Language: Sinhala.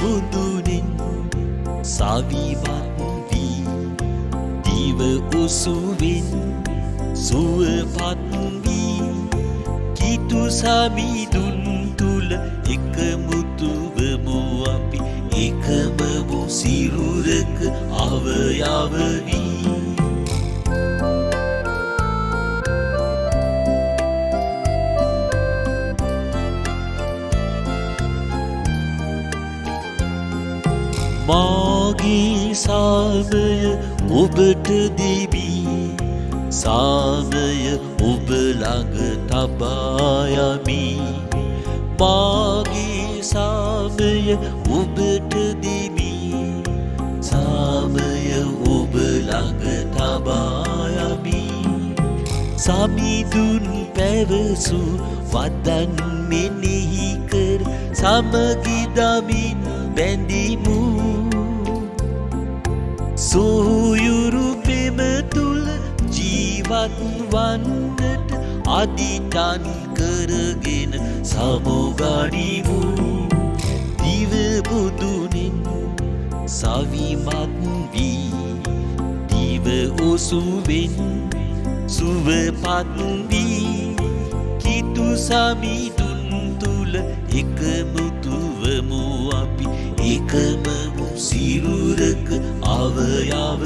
බුදුනින් සවිමත් වී දිව උසුවින් සුවපත් වී කිතු සමිඳුන් තුල එකමුතුවමු අපි එකම සිරුරක අවයව වී මාගේ සාමය ඔබට දෙමි සාමය ඔබ ළඟ තබා යමි මාගේ සාමය ඔබට දෙමි සාමය ඔබ ළඟ තබා යමි සමිඳුන් පැවසු වදන් මෙනෙහි කර සමගි දමින් බැඳිමු සොයුරු පෙම තුල ජීවත් වන්නට අදිටන් කරගෙන සමුගනිමු දිව බුදුනින් සවිමත් වී දිව ඔසුවෙන් සුවපත් වී කිතු සමිඳුන් තුල එකමුතුවමු අපි එකම සිරුරක අවයව